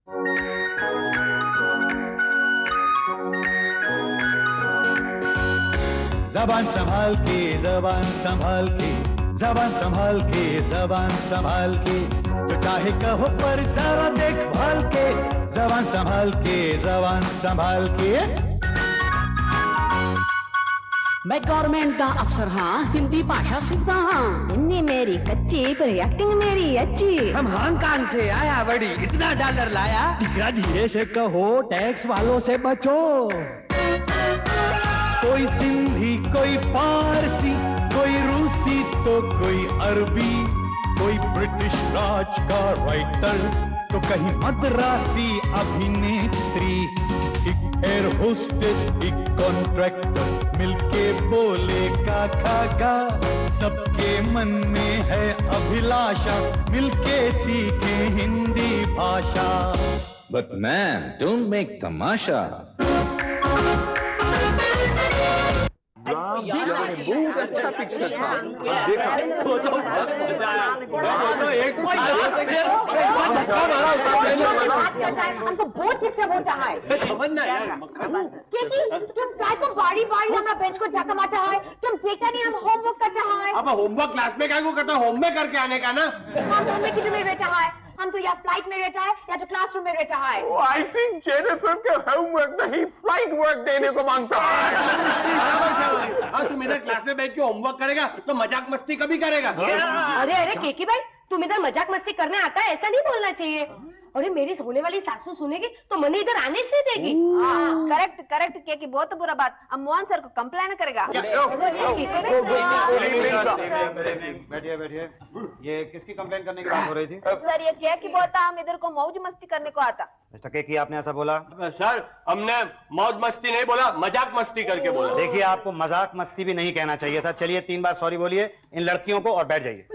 जबान संभाल के, जबान संभाल के, जबान संभाल के, जबान संभाल के, जो चाहे कहो पर जरा देखभाल के, जबान संभाल के, जबान संभाल के। मैं गवर्नमेंट का अफसर हाँ, हिंदी भाषा सीखता हाँ। हिंदी मेरी कच्ची पर एक्टिंग मेरी अच्छी। हम हांगकांग से आया बड़ी, इतना डॉलर लाया। धीरे से कहो, टैक्स वालों से बचो। कोई सिंधी, कोई पारसी, कोई रूसी तो कोई अरबी, कोई ब्रिटिश राज का राइटर तो कहीं मद्रासी अभिनेत्री, एक एयर होस्टेस, एक कॉन्ट्रैक्टर मिलके बोले का खाका, सबके मन में है अभिलाषा मिलके सीखे हिंदी भाषा। But man, don't make तमाशा। अच्छा पिक्चर था, देखा। हमको बहुत डिस्टर्ब होता है। तुम काय को बारी बारी हमारा बेंच को धक्का मारता है, तुम देखता नहीं हम होमवर्क करता है। अब होमवर्क क्लास में काय को करता, होम में करके आने का ना। हम होम में किधर में रहता है, हम तो या फ्लाइट में रहता है या तो क्लासरूम में रहता है। आई थिंक जेनिफर के होमवर्क नहीं फ्लाइट वर्क देने को मांगता है। हाँ, तू मेरे क्लास में बैठ के होमवर्क करेगा तो मजाक मस्ती कभी करेगा। अरे अरे केकी भाई, तुम इधर मजाक मस्ती करने आता है ऐसा नहीं बोलना चाहिए। अरे मेरी होने वाली सासू सुनेगी तो मनी इधर आने से देगी। करेक्ट करेक्ट केकी, बहुत बुरा बात। अब मोहन सर को कंप्लेन करेगा। बैठिए बैठिए, ये किसकी कंप्लेन करने की बात हो रही थी? सर ये केकी बोलता हम इधर को मौज मस्ती करने को आता। मिस्टर केकी, आपने ऐसा बोला? सर हमने मौज मस्ती नहीं बोला, मजाक मस्ती करके बोला। देखिए, आपको मजाक मस्ती भी नहीं कहना चाहिए था। चलिए 3 बार सॉरी बोलिए इन लड़कियों को और बैठ जाइए।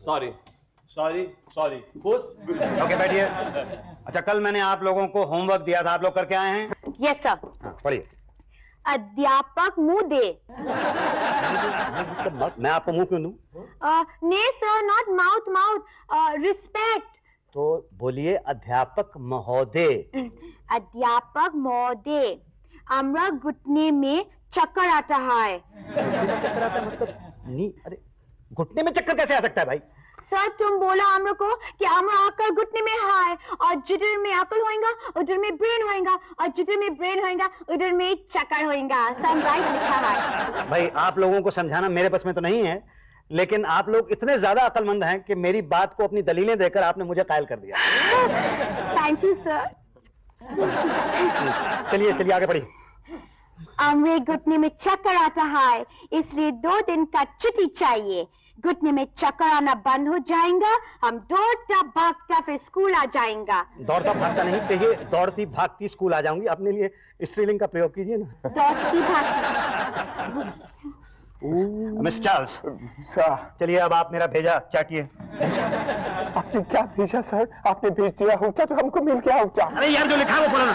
सॉरी सॉरी सॉरी, खुश। ओके बैठिए। अच्छा, कल मैंने आप लोगों को होमवर्क दिया था, आप लोग करके आए हैं? Yes sir. पढ़िए। अध्यापक मुंह दे। मैं आपको मुंह क्यों दूं? नहीं sir, not mouth, mouth respect. तो बोलिए अध्यापक महोदय। अध्यापक महोदय, हमरा घुटने में चक्कर आता है। चक्कर आता है मतलब? नहीं, अरे घुटने में चक्कर कैसे आ सकता है भाई? सर तुम बोला हम लोग को कि हमरा अकल घुटने में है, और जिधर में अकल होएगा उधर में ब्रेन होएगा, और जिधर में ब्रेन होएगा उधर में चक्कर होएगा। सब राइट लिखा है। भाई आप लोगों को समझाना मेरे बस में तो नहीं है, लेकिन आप लोग इतने ज्यादा अक्लमंद हैं कि मेरी बात को अपनी दलीलें देकर आपने मुझे कायल कर दिया। Thank you sir. चलिए चलिए आगे बढ़िए। हमरे घुटने में चक्कर आता है, इसलिए 2 दिन का छुट्टी चाहिए। घुटने में चक्कर आना बंद हो जाएगा, हम दौड़ता भागता फिर स्कूल आ जाएगा। दौड़ता भागता नहीं कहिए, दौड़ती भागती स्कूल आ जाऊंगी। अपने लिए स्त्रीलिंग का प्रयोग कीजिए ना। दौड़ती भागती। मिस चार्ल्स, चलिए अब आप मेरा भेजा चाटिए। आपने क्या भेजा सर? आपने भेज दिया होता तो हमको मिल गया होता। अरे यार जो लिखा है वो पढ़ो ना।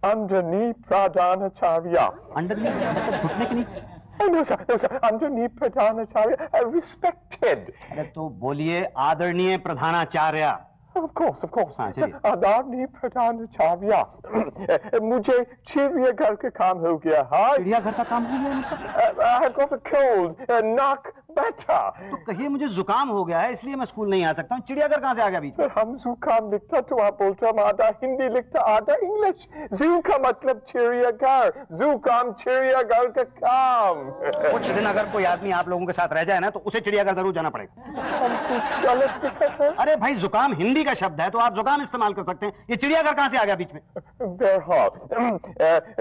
अंडरनी प्रधानाचार्य। अंडरनी मतलब घुटने के नीचे? No sir, no sir. अंडरनी प्रधानाचार्य, रिस्पेक्टेड। अरे तो बोलिए आदरणीय प्रधानाचार्य। Of course, of course. हाँ, चलिए। आदरणीय प्रधानाचार्य, मुझे चिड़ियाघर का काम हो गया है। चिड़ियाघर का काम हो गया मतलब? I have got a cold, नाक बैठा। तो कहिए मुझे जुकाम हो गया है इसलिए मैं स्कूल नहीं आ सकता हूँ। चिड़ियाघर कहाँ से आ गया बीच में? सर हम जुकाम लिखता तो आप बोलते हम आधा हिंदी लिखता आधा इंग्लिश। जू का मतलब चिड़ियाघर, जुकाम चिड़ियाघर का काम। कुछ दिन अगर कोई आदमी आप लोगों के साथ रह जाए ना तो उसे चिड़ियाघर जरूर जाना पड़ेगा। हम कुछ गलत लिखा सर? अरे भाई जुकाम हिंदी का शब्द है तो आप जुकाम इस्तेमाल कर सकते हैं। ये चिड़ियाघर कहाँ से आ गया बीच में? बहरहाल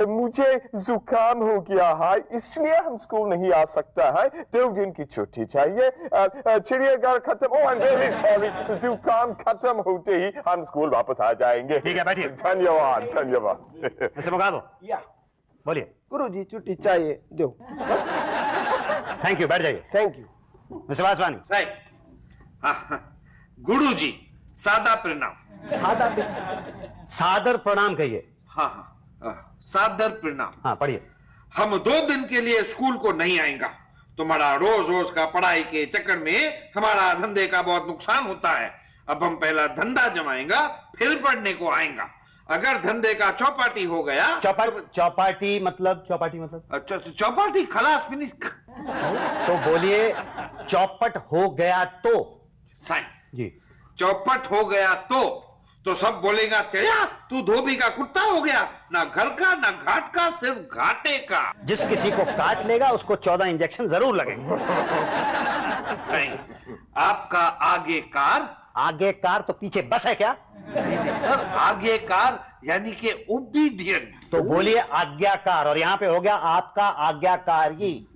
मुझे जुकाम हो गया है इसलिए हम स्कूल नहीं आ सकता है। 2 दिन की छुट्टी चाहिए। चिड़ियाघर खत्म, ओह आई एम वेरी सॉरी, जुकाम खत्म होते ही हम स्कूल वापस आ जाएंगे। ठीक है बैठिए। धन्यवाद धन्यवाद। मिस्टर मुगादो, बोलिए। गुरुजी छुट्टी चाहिए, दो। थैंक यू, बैठ जाइए। Thank you. Mister Vaswani. Right. गुरुजी सादा प्रणाम। सादर प्रणाम कहिए। हाँ हाँ, सादर प्रणाम। हाँ पढ़िए। हम 2 दिन के लिए स्कूल को नहीं आएंगे। तुम्हारा रोज रोज का पढ़ाई के चक्कर में हमारा धंधे का बहुत नुकसान होता है। अब हम पहला धंधा जमाएंगा, फिर पढ़ने को आएगा। अगर धंधे का चौपाटी हो गया, चौपाटी मतलब चौपाटी खलास फिनिश। तो बोलिए चौपट हो गया तो। साईं जी, चौपट हो गया तो सब बोलेगा चया तू धोबी का कुत्ता हो गया, ना घर का ना घाट का, सिर्फ घाटे का। जिस किसी को काट लेगा उसको 14 इंजेक्शन जरूर लगेंगे। साईं आपका आगे कार तो पीछे बस है क्या? सर आगे कार यानी कि ओबीडियंट। तो बोलिए आज्ञाकार, और यहाँ पे हो गया आपका आज्ञाकारी।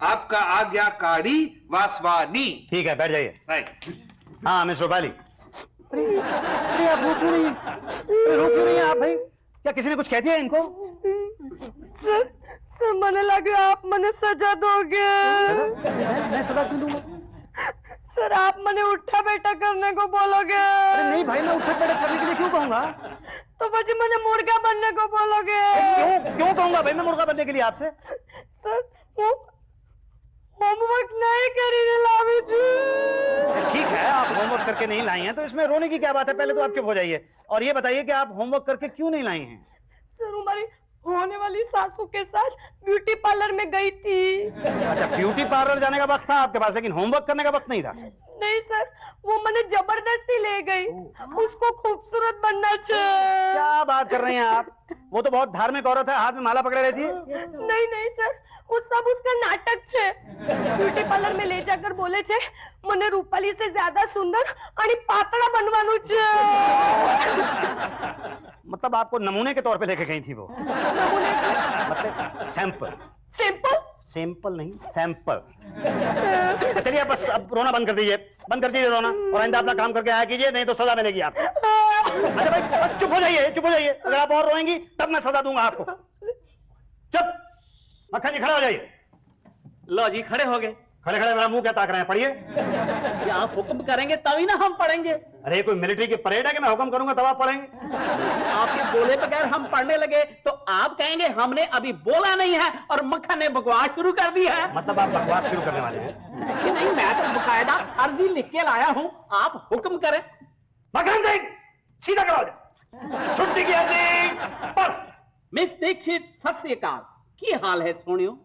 आपका आज्ञाकारी वासवानी। ठीक है, बैठ जाइए। हाँ मिस रूपाली। अरे आप रो क्यों नहीं आप भाई? क्या किसी ने कुछ कह दिया इनको? सर मने लगे आप मने सजा दोगे। मैं सजा क्यों दूंगा? सर आप मने उठा बैठा करने को बोलोगे। अरे नहीं भाई, मैं उठा बैठा करने के लिए क्यों कहूंगा? तो बच्चे मने मुर्गा बनने को बोलोगे। क्यों कहूंगा भाई मैं मुर्गा बनने के लिए आपसे? सर होमवर्क नहीं करी लावी जी। ठीक है, आप होमवर्क करके नहीं लाई हैं तो इसमें रोने की क्या बात है? पहले तो आप चुप हो जाइए और ये बताइए कि आप होमवर्क करके क्यों नहीं लाई हैं? सर हमारी होने वाली सासू के साथ ब्यूटी पार्लर में गई थी। अच्छा, ब्यूटी पार्लर जाने का वक्त था आपके पास, लेकिन होमवर्क करने का वक्त नहीं था? नहीं सर, वो मैंने जबरदस्ती ले गई। उसको खूबसूरत बनना चाहिए। क्या बात कर रही हैं आप? वो तो बहुत धार्मिक औरत है, हाथ में माला पकड़े रहती है। नहीं सर, वो सब उसका नाटक छे। ब्यूटी पार्लर में ले जाकर बोले छे मने रूपाली से ज्यादा सुंदर और पातला बनवानु छे। मतलब आपको नमूने के तौर पे लेके गई थी वो? नमूने मतलब सैंपल नहीं, सैंपल। चलिए बस अब रोना बंद कर दीजिए रोना, और आइंदा अपना काम करके आया कीजिए, नहीं तो सजा मिलेगी आपको। अच्छा भाई बस चुप हो जाइए। अगर आप और रोएंगी तब मैं सजा दूंगा आपको। चुप। मक्खन जी खड़े हो जाइए। लो जी, खड़े हो गए। खड़े मेरा मुंह क्या ताक रहे हैं? पढ़िए। क्या आप हुक्म करेंगे तभी ना हम पढ़ेंगे। अरे कोई मिलिट्री की परेड है कि मैं हुक्म करूंगा तब आप पढ़ेंगे? आपके बोले बगैर हम पढ़ने लगे तो आप कहेंगे हमने अभी बोला नहीं है और मक्खन ने बकवास शुरू कर दी है। मतलब आप बकवास शुरू करने वाले हैं? नहीं, मैं तो बकायदा अर्जी लिख के लाया हूँ, आप हुक्म करें। मक्खन सिंह सीधा करो, छुट्टी की अर्जी पढ़। मिस दीक्षित सत श्री अकाल, की हाल है सोनियो?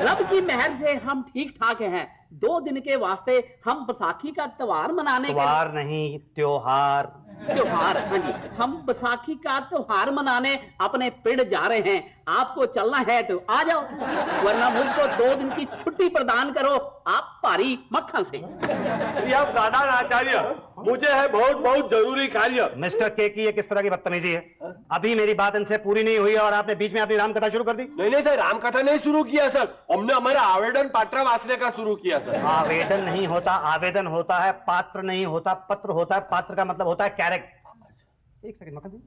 रब की मेहर से हम ठीक ठाक हैं। 2 दिन के वास्ते हम बैसाखी का त्योहार मनाने नहीं त्योहार। हाँ जी, हम बैसाखी का त्योहार मनाने अपने पिंड जा रहे हैं। आपको चलना है तो आ जाओ, वरना मुझको 2 दिन की छुट्टी प्रदान करो। आप पारी मक्खन से। दादा आचार्य, मुझे है बहुत जरूरी कार्य। मिस्टर के की ये किस तरह की बदतमीजी है? अभी मेरी बात इनसे पूरी नहीं हुई और आपने बीच में अपनी रामकथा शुरू कर दी। नहीं सर, रामकथा नहीं शुरू किया सर, हमने हमारा आवेदन पत्र वाचने का शुरू किया सर। आवेदन नहीं होता, आवेदन होता है। पात्र नहीं होता, पत्र होता है। पात्र का मतलब होता है कैरेक्टर। एक सेकंड मक्खन जी,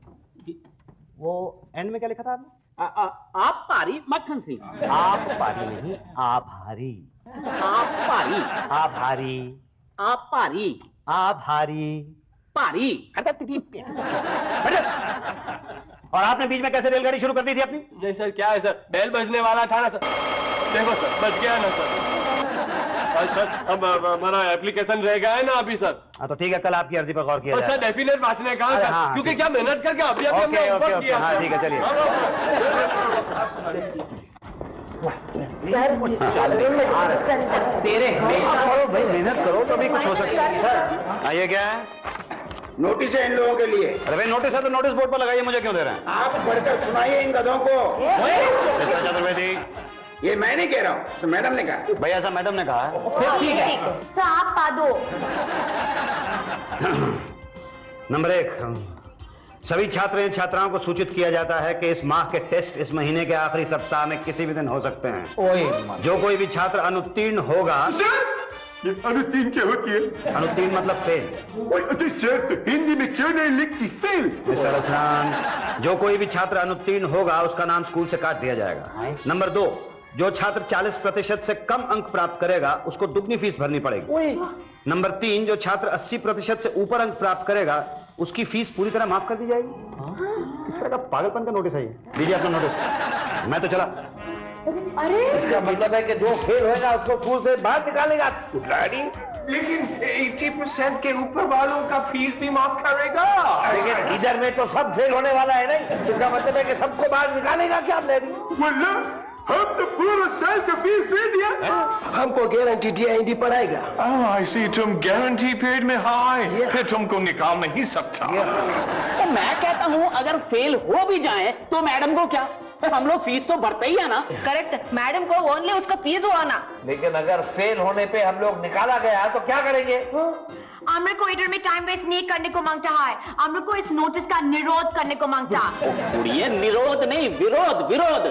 वो एंड में क्या लिखा था आपने? आप पारी मक्खन सिंह। आप पारी नहीं, आभारी। आप पारी। आभारी। आप पारी। आभारी। पारी। और आपने बीच में कैसे रेलगाड़ी शुरू कर दी थी अपनी? नहीं सर, क्या है सर, बेल बजने वाला था ना सर। देखो सर, बच गया ना सर। सर अब हमारा एप्लीकेशन रह गया है ना अभी सर। हाँ तो ठीक है, कल आपकी अर्जी पर गौर किया जाएगा। सर डेफिनेट वाचने का सर, हाँ, क्योंकि क्या मेहनत करके अभी ओके, हाँ ठीक है, चलिए। तेरे भाई मेहनत करो तो अभी कुछ हो सकता है। आइए, क्या है? नोटिस है इन लोगों के लिए। अरे भाई नोटिस है तो नोटिस बोर्ड पर लगाइए, मुझे क्यों दे रहे हैं? आप पढ़कर सुनाइए इन गधों को। मिस्टर चतुर्वेदी, ये मैं नहीं कह रहा हूँ, तो मैडम ने कहा। भाई ऐसा मैडम ने कहा है। ठीक है तो आप पा दो। नंबर 1, सभी छात्र एवं छात्राओं को सूचित किया जाता है कि इस माह के टेस्ट इस महीने के आखिरी सप्ताह में किसी भी दिन हो सकते हैं। जो कोई भी छात्र अनुत्तीर्ण होगा। अनुत्तीर्ण क्या होती है? अनुत्तीर्ण मतलब फेल। सर तो हिंदी में क्यों नहीं लिखती फेल? मिस्टर असलान, जो कोई भी छात्र अनुत्तीर्ण होगा उसका नाम स्कूल से काट दिया जाएगा। नंबर 2, जो छात्र 40% से कम अंक प्राप्त करेगा उसको दुगनी फीस भरनी पड़ेगी। नंबर 3, जो छात्र 80% से ऊपर अंक प्राप्त करेगा उसकी फीस पूरी तरह माफ कर दी जाएगी। किस तरह का पागलपन का नोटिस है ये? लीजिए अपना नोटिस। मैं तो चला। अरे इसका मतलब है कि जो फेल होएगा उसको स्कूल से बाहर निकालेगा। डैडी, लेकिन 80% के ऊपर वालों का फीस भी माफ करेगा। लेकिन इधर में तो सब फेल होने वाला है नहीं, इसका मतलब है कि सबको बाहर निकालेगा क्या डैडी? हम तो पूरा साल का फीस दे दिया। हमको गारंटी दिया हिंदी पढ़ाएगा। आई सी, तुम गारंटी पीरियड में हाय, फिर तुमको निकाल नहीं सकता। तो मैं कहता हूँ अगर फेल हो भी जाए तो मैडम को क्या, हम लोग फीस तो भरते ही है ना। करेक्ट, मैडम को ओनली उसका फीस हुआ ना। लेकिन अगर फेल होने पे हम लोग निकाला गया तो क्या करेंगे? आमिर को इधर में टाइम वेस्ट नहीं करने को मांगता है। आमिर को इस नोटिस का निरोध करने को मांगता है। कुड़िए, निरोध नहीं, विरोध विरोध।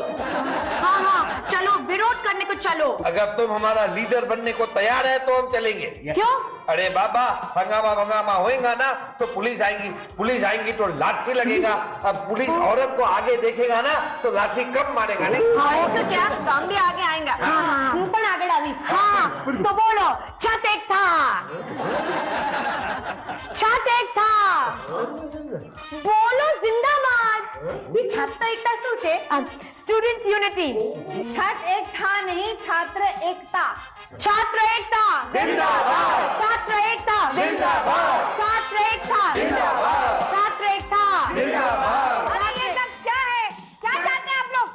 हाँ हाँ, चलो विरोध करने को चलो। अगर तुम हमारा लीडर बनने को तैयार है तो हम चलेंगे। क्यों? अरे बाबा, हंगामा होएगा ना तो पुलिस आएंगी तो लाठी लगेगा। अब पुलिस औरत को आगे देखेगा ना तो लाठी कम मारेगा नहीं। हाँ, तो क्या हम भी आगे आएंगे। हाँ, पर आगे डाली। हाँ, तो बोलो छत एक था, छत एक था, बोलो जिंदाबाद। ये छत तो एक था सूचे स्टूडेंट्स यूनिटी। छत एक था नहीं, छात्र एकता। छात्र एकता जिंदाबाद, छात्र एकता जिंदाबाद, छात्र एकता जिंदाबाद, छात्र एकता जिंदाबाद। अरे ये सब क्या है? क्या चाहते हैं आप लोग?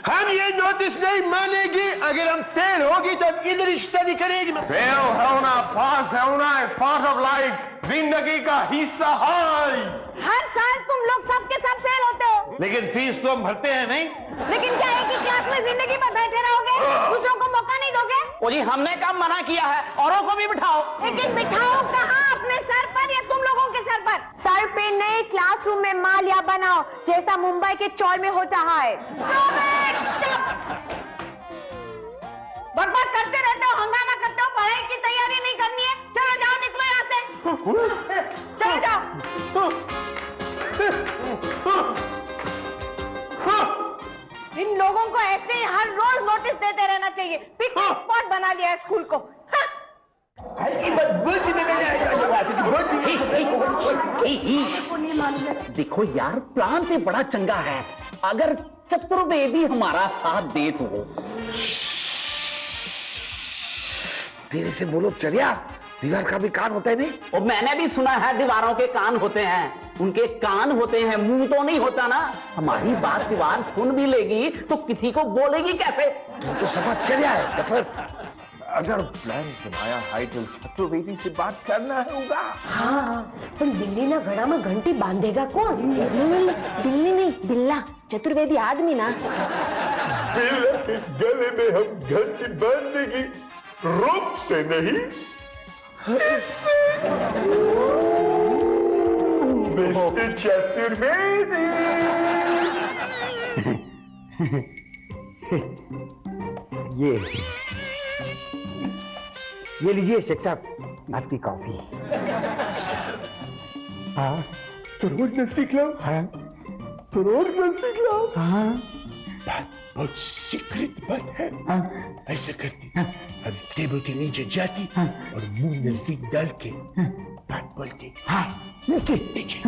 हम ये नोटिस नहीं मानेंगे। अगर हम फेल होगी तो हम इधर स्टडी करेंगे। फेल होना, पास होना इज पार्ट ऑफ लाइफ, जिंदगी का हिस्सा है। हर साल तुम लोग सबके सब फेल होते हो। लेकिन फीस तो हम भरते हैं नहीं। लेकिन क्या एक ही क्लास में जिंदगी भर बैठे रहोगे? दूसरों को मौका नहीं दोगे? ओ जी, हमने कब मना किया है? औरों को भी बिठाओ। लेकिन बिठाओ कहाँ? अपने सर पर या तुम लोगों के सर पर? सर पे नहीं, क्लासरूम में मालिया बनाओ जैसा मुंबई के चौल में होता है। बकवास करते रहते हो, हंगामा करते हो, पढ़ाई की तैयारी नहीं करनी है। चलो जाओ, निकलो यहाँ से। चलो जाओ। इन लोगों को ऐसे ही हर रोज नोटिस देते रहना चाहिए। पिकनिक स्पॉट बना लिया है स्कूल को। देखो यार, प्लान तो बड़ा चंगा है, अगर चतुर्वेदी हमारा साथ दे तो। धीरे से बोलो चलिया, दीवार का भी कान होता है नहीं? और मैंने भी सुना है दीवारों के कान होते हैं। उनके कान होते हैं, मुंह तो नहीं होता ना। हमारी बात दीवार सुन भी लेगी तो किसी को बोलेगी कैसे? तो सफा चलिया है तो फिर अगर प्लान बनाया है तो चतुर्वेदी से बात करना होगा। हाँ, पर बिल्ली ना घड़ा में घंटी बांधेगा कौन? बिल्ली नहीं, बिल्ला। चतुर्वेदी आदमी ना। बिल्ला के गले में हम घंटी बांध देगी, रूप से नहीं, इससे। मिस्टर चतुर्वेदी। ये लीजिए शेख साहब, आपकी कॉफी। हाँ, तो रोज न सीख लो। हाँ, तो रोज न सीख लो। हाँ, बहुत सीक्रेट बात है। हाँ, ऐसा करती। हाँ, अब टेबल के नीचे जाती। हाँ, और मुंह नजदीक डाल के बात बोलती। हाँ, नीचे नीचे।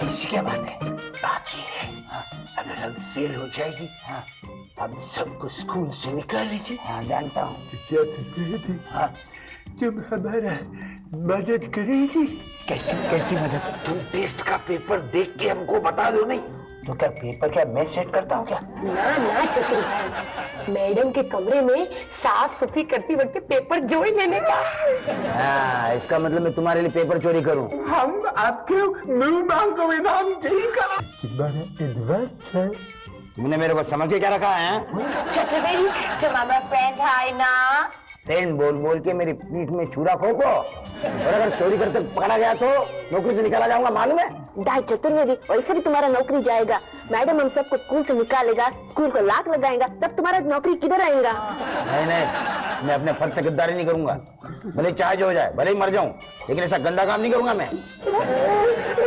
ऐसी क्या बात है? बात ये है, अगर हम फेल हो जाएगी, हाँ, हम सबको स्कूल से निकालेगी। हाँ, जानता हूँ। क्या थी? हाँ, तुम हमारा मदद करेगी। कैसी कैसी मदद? तुम टेस्ट का पेपर देख के हमको बता दो नहीं तो क्या पेपर क्या मैं सेट करता हूँ क्या? ना ना चतुर भाई, मैडम के कमरे में साफ सफाई करती वक्त पेपर जोड़ लेने का। हाँ, इसका मतलब मैं तुम्हारे लिए पेपर चोरी करूँ? हम आपके मुंह मांग को इनाम देगा। तुम्हारा एडवांस है। तुमने मेरे को समझ के क्या रखा है? चतुर्वेदी, तुम हमारा फ्रेंड है ना? फ्रेंड बोल बोल के मेरी पीठ में छुरा खोको, और अगर चोरी करते पकड़ा गया तो नौकरी से निकाला जाऊंगा, मालूम है? डाई चतुर्वेदी, वैसे भी तुम्हारा नौकरी जाएगा। मैडम हम सबको स्कूल से निकालेगा, स्कूल को लाक लगाएगा, तब तुम्हारा नौकरी किधर आएगा? नहीं नहीं, मैं अपने फर्ज से गद्दारी नहीं करूंगा। भले चाहे जो हो जाए, भले ही मर जाऊं, लेकिन ऐसा गंदा काम नहीं करूंगा मैं।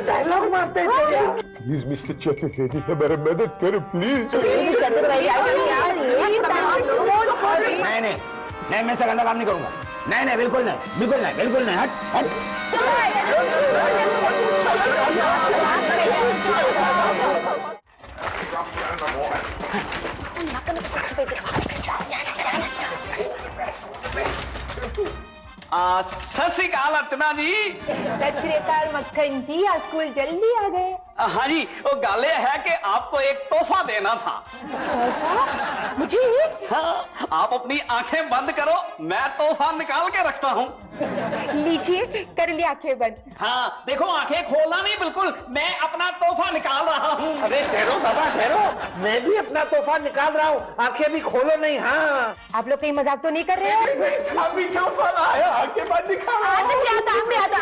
डायलॉग मारते हैं। प्लीज मिस्टर चतुर्वेदी, हमारा मदद करो प्लीज। चतुर्वेदी नहीं नहीं नहीं, मैं ऐसा गंदा काम नहीं करूंगा। नहीं नहीं, बिल्कुल नहीं, बिल्कुल नहीं, बिल्कुल नहीं। हट हट। सत श्री अकाल अर्चना जी। सत श्री अकाल मक्खन जी, आज स्कूल जल्दी आ गए। हाँ जी, वो गाले है कि आपको एक तोहफा देना था। तोहफा? मुझे? हाँ, आप अपनी आंखें बंद करो, मैं तोहफा निकाल के रखता हूँ। लीजिए, कर ली आंखें बंद। हाँ देखो, आंखें खोलना नहीं बिल्कुल, मैं अपना तोहफा निकाल रहा हूँ। अरे ठहरो बाबा ठहरो, मैं भी अपना तोहफा निकाल रहा हूँ, आंखें भी खोलो नहीं। हाँ आप लोग कहीं मजाक तो नहीं कर रहे हो? अभी तोहफा लाया, आंखें बंद दिखा रहा हूं।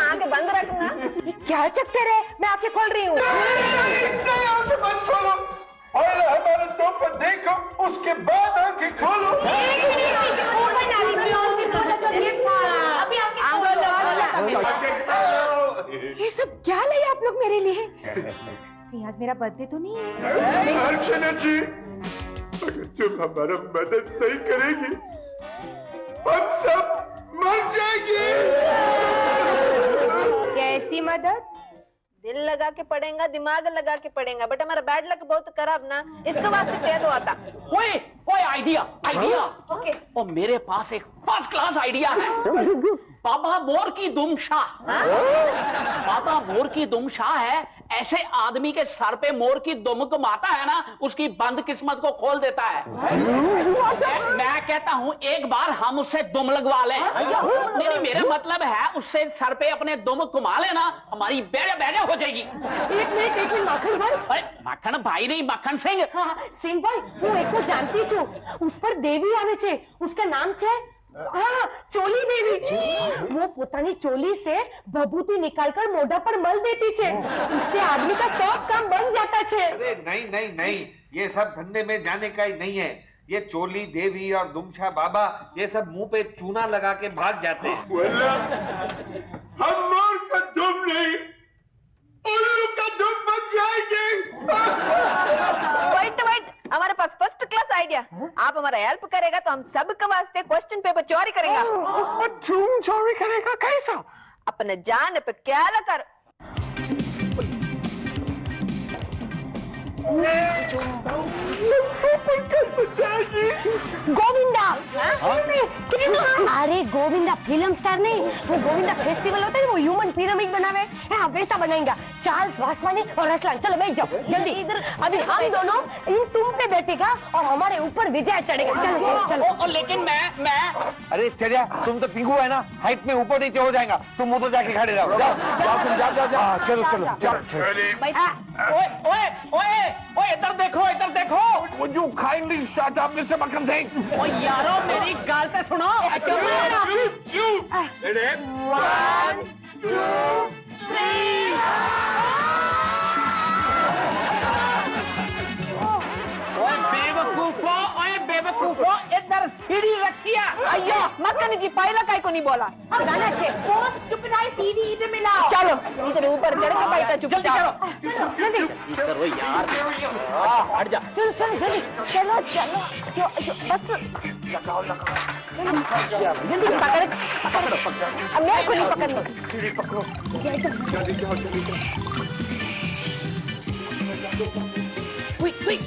आंखें बंद रखना। ये क्या चक्कर है? मैं आंखें खोल रही हूँ। नहीं, आंखें मत खोलो, पहले हमारा तोहफा देखो, उसके बाद आंखें खोलो। ये सब क्या लाए आप लोग मेरे लिए? कहीं आज मेरा बर्थडे तो नहीं है? अर्चना जी, अगर तुम हमारा मदद नहीं करेगी, हम सब मर जाएंगे। कैसी मदद? दिल लगा के पढ़ेगा, दिमाग लगा के पढ़ेगा, बट हमारा बैड लक बहुत खराब ना, इसके वास्ते फेल हुआ था। ओए आइडिया। ओके। और मेरे पास एक फर्स्ट क्लास आइडिया है। बाबा मोर की दुम शाह। बाबा मोर की दुम शाह है, ऐसे आदमी के सर पे मोर की दुम घुमाता है ना, उसकी बंद किस्मत को खोल देता है। मैं कहता हूँ एक बार हम उससे दुम लगवा लें। नहीं, मेरा मतलब है उससे सर पे अपने दुम घुमा लेना, हमारी बेड़े बेड़े हो जाएगी। एक मिनट माखन भाई। अरे माखन भाई नहीं, माखन सिंह। हाँ, सिंह भाई, હું એક તો જાણતી છું, उस पर देवी આવે છે, उसका नाम છે हाँ, चोली देवी। वो પોતાની ચોલી से भभूति निकालकर मोढ़ा पर मल देती છે, उससे आदमी का सब काम बन जाता છે। अरे नहीं नहीं नहीं, ये सब धंधे में जाने का ही नहीं है। ये चोली देवी और दुमशा बाबा ये सब मुंह पे चूना लगा के भाग जाते हैं। हम मोर का दुम नहीं, उल्लू का दुम बच जाएंगे। वेट, हमारे पास फर्स्ट क्लास आइडिया। आप हमारा हेल्प करेगा तो हम सबके वास्ते क्वेश्चन पेपर चोरी करेंगे। चोरी करेगा कैसा? अपने जान पे क्या कर। गोविंदा। अरे गोविंदा फिल्म स्टार नहीं, वो गोविंदा फेस्टिवल होता है, वो ह्यूमन पिरामिड बनावे, हाँ वैसा बनाएंगे। चार्ल्स वासवानी और रसलान, चलो बैठ जाओ जल्दी। अभी हम दोनों इन तुम पे बैठेगा और हमारे ऊपर विजय चढ़ेगा। चलो चलो। लेकिन मैं अरे चलिए, तुम तो पिंगू है ना, हाइट में ऊपर नीचे हो जाएगा, तुम उधर जाके खड़े रहो। जाओ, ओए इधर देखो। Would you kindly shut up, Mr. Makhan Singh? ओ यारो, मेरी गाल पे सुनो। One, two, three। ओए बेवकूफो, इधर सीढ़ी रखिया। अयो मक्खन जी, पहला काय को नहीं बोला। अब गाना छे, बहुत स्टूपिड है, सीढ़ी इधर मिलाओ। चलो इधर ऊपर चढ़ के बैठा, चुपचाप जल्दी करो यार। हट जा। चलो बस जल्दी पकड़। अब मैं को नहीं पकड़ना। सीढ़ी पकड़ो। क्विक।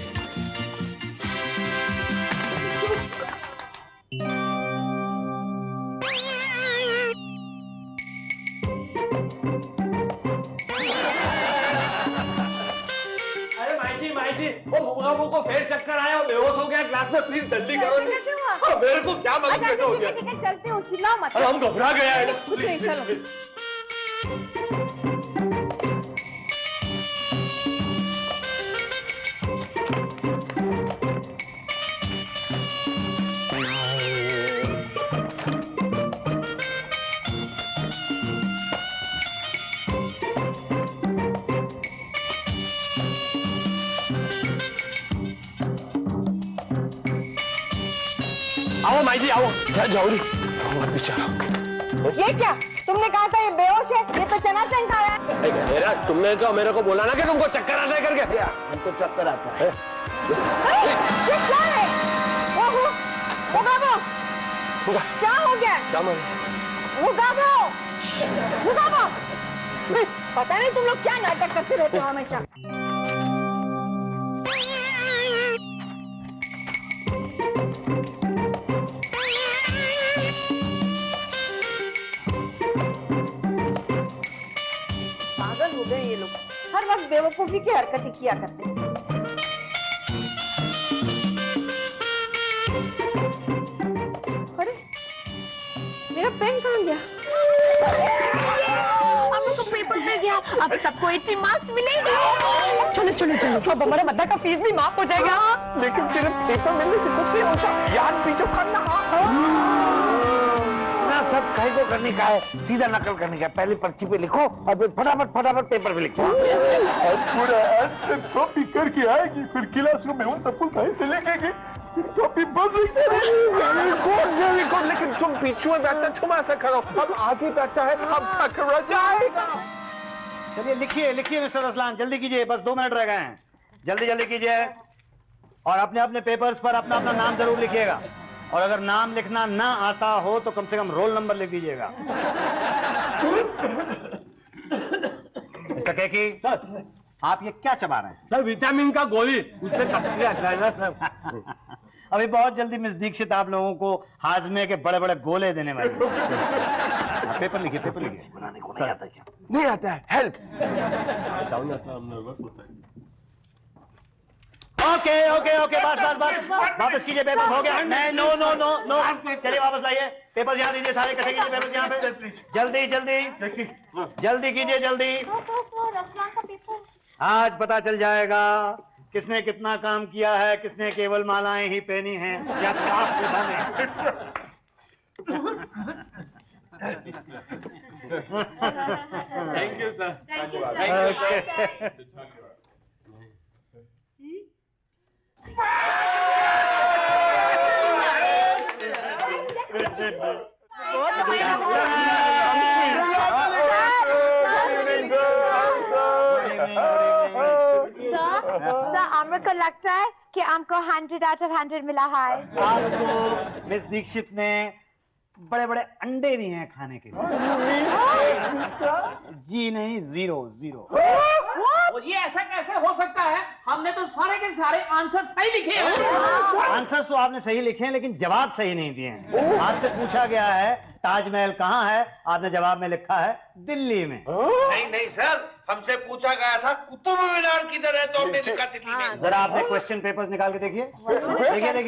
माई जी, वो मुगाबू को फिर चक्कर आया और बेहोश हो गया क्लास में, प्लीज जल्दी करो। मेरे को क्या मालूम कैसे हो गया। ठीक है, चलते हो, चिल्लाओ मत। अरे हम घबरा गया है। चलो। आओ माई जी, आओ। जल्दी बेचारा। ये क्या? तुमने कहा था ये बेहोश है, ये तो चना चंग खाया है। मेरा तुमने तो मेरे को बोला ना कि तुमको चक्कर आता है करके। हमको चक्कर आता है। ये क्या है? ओहो, मुगाबो, क्या हो गया? मुगाबो, पता नहीं तुम लोग क्या नाटक करते रहते हो हमेशा। हर वक्त बेवकूफी की हरकतें किया करते हैं। अरे मेरा पेन कहाँ गया? हम लोग को पेपर मिल गया। अब सबको 80 मार्क्स मिलेंगे। चलो चलो चलो, अब हमारा मद्दा का फीस भी माफ हो जाएगा। लेकिन सिर्फ पेपर मिलने से कुछ नहीं होता, याद भी तो करना ना, सब कहीं को करने का है, सीधा नकल करने का है। पहले पर्ची पे लिखो और फिर फटाफट पेपर पे लिखो। पूरा आंसर कॉपी करके आएगी, फिर क्लासरूम में उल्टा पुल्टा ऐसे लिखेगी, कॉपी बंद लिखो। लेकिन तुम पीछे में बैठना, तुम ऐसा करो, अब आगे बैठा है, अब पकड़ा जाएगा। चलिए लिखिए मिस्टर असलान, जल्दी कीजिए, बस 2 मिनट रह गए हैं। जल्दी कीजिए और अपने अपने पेपर्स पर अपना अपना नाम जरूर लिखिएगा, और अगर नाम लिखना ना आता हो तो कम से कम रोल नंबर लिख दीजिएगा। मिस्टर केकी सर, आप ये क्या चबा रहे हैं? सर विटामिन का गोली, उससे कटने आता है ना सर। अभी बहुत जल्दी मिस दीक्षित आप लोगों को हाजमे के बड़े बड़े गोले देने वाले हैं। पेपर लिखिए। बनाने को नहीं आता क्या? नहीं आता है, हेल्प। ओके, बस वापस कीजिए, पेपर हो गया। नहीं, नो, चलिए वापस लाइए, पेपर यहाँ दीजिए, सारे इकट्ठे कीजिए पेपर यहाँ पे। जल्दी कीजिए। आज पता चल जाएगा किसने कितना काम किया है, किसने केवल मालाएं ही पहनी हैं या स्कार्फ भी बने। Thank you sir. आमिर को लगता है कि हमको 100 out of 100 मिला है। आपको मिस दीक्षित ने बड़े बड़े अंडे दिए हैं खाने के लिए। जी नहीं, 0। ये ऐसा कैसे हो सकता है? हमने तो सारे के सारे आंसर सही लिखे हैं। आंसर्स तो आपने सही लिखे हैं, लेकिन जवाब सही नहीं दिए हैं। आपसे पूछा गया है ताजमहल कहाँ है, आपने जवाब में लिखा है दिल्ली में। नहीं सर, हमसे पूछा गया था कुतुब मीनार किधर है, तो हमने लिखा दिल्ली में। जरा आपने क्वेश्चन पेपर्स निकाल के देखिए।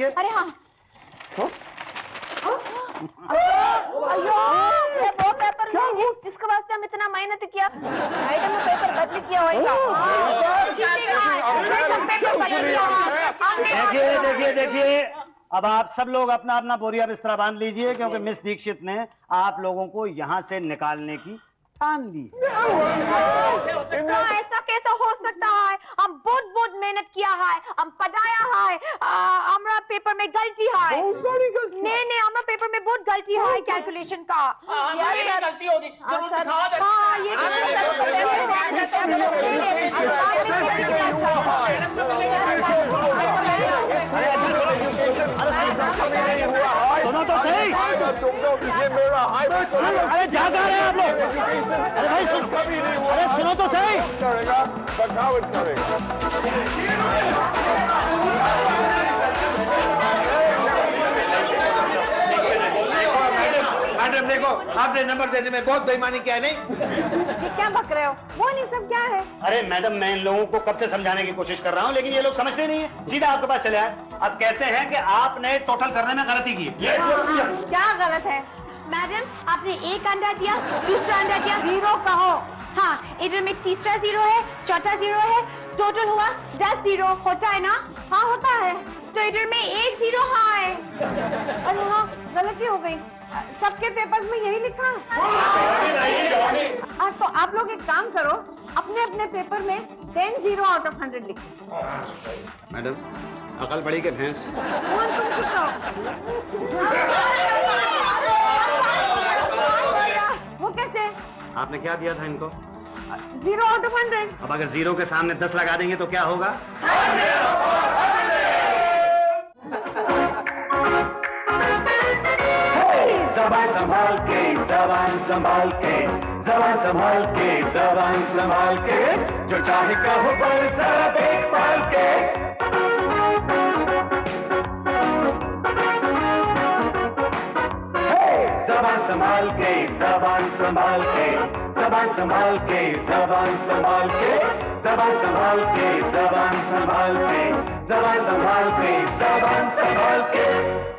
अरे हाँ, ये वो पेपर नहीं है जिसके वास्ते हम इतना मेहनत किया। मैडम ने पेपर बदली किया होगा। देखिए, अब आप सब लोग अपना अपना बोरिया बिस्तरा बांध लीजिए, क्योंकि मिस दीक्षित ने आप लोगों को यहाँ से निकालने की ठान ली। ऐसा कैसा हो सकता है? हम बहुत मेहनत किया है, हम पढ़ाया है, हमारा पेपर में गलती है। नहीं, हमारा पेपर में बहुत गलती है कैलकुलेशन का। ये गलती होगी। सुनो तो सही। अरे जागा रहे आप लोग। अरे भाई सुनो तो सही। बगावत करेगा। मैडम देखो, आपने नंबर देने में बहुत बेईमानी किया है। नहीं, ये क्या बक रहे हो? वो नहीं सब क्या है? अरे मैडम, मैं इन लोगों को कब से समझाने की कोशिश कर रहा हूँ, लेकिन ये लोग समझते नहीं है, सीधा आपके पास चले आए। अब कहते हैं कि आपने टोटल करने में गलती की। क्या गलत है? मैडम, आपने एक अंडा दिया, दूसरा अंडा दिया, 0 कहो। हाँ, इधर में तीसरा 0 है, चौथा 0 है, टोटल हुआ 10 0 होता है ना? हाँ होता है। तो इधर में 1 0 है। अरे हाँ, गलती हो गई। सबके पेपर्स में यही लिखा। तो आप लोग एक काम करो, अपने अपने पेपर में 10 0 out of 100 लिखो। मैडम, अकल बड़ी के भैंस। तुम चुप रहो। वो कैसे? आपने क्या दिया था इनको? 0 out of 100। अब अगर 0 के सामने 10 लगा देंगे तो क्या होगा? जबान संभाल के, जबान संभाल के, जबान संभाल के, जबान संभाल के, जो चाहे कहो पर जरा देख पाल के। जबान संभाल के, जबान संभाल के, जबान संभाल के, जबान संभाल के, जबान संभाल के, जबान संभाल के, जबान संभाल के, जबान संभाल के।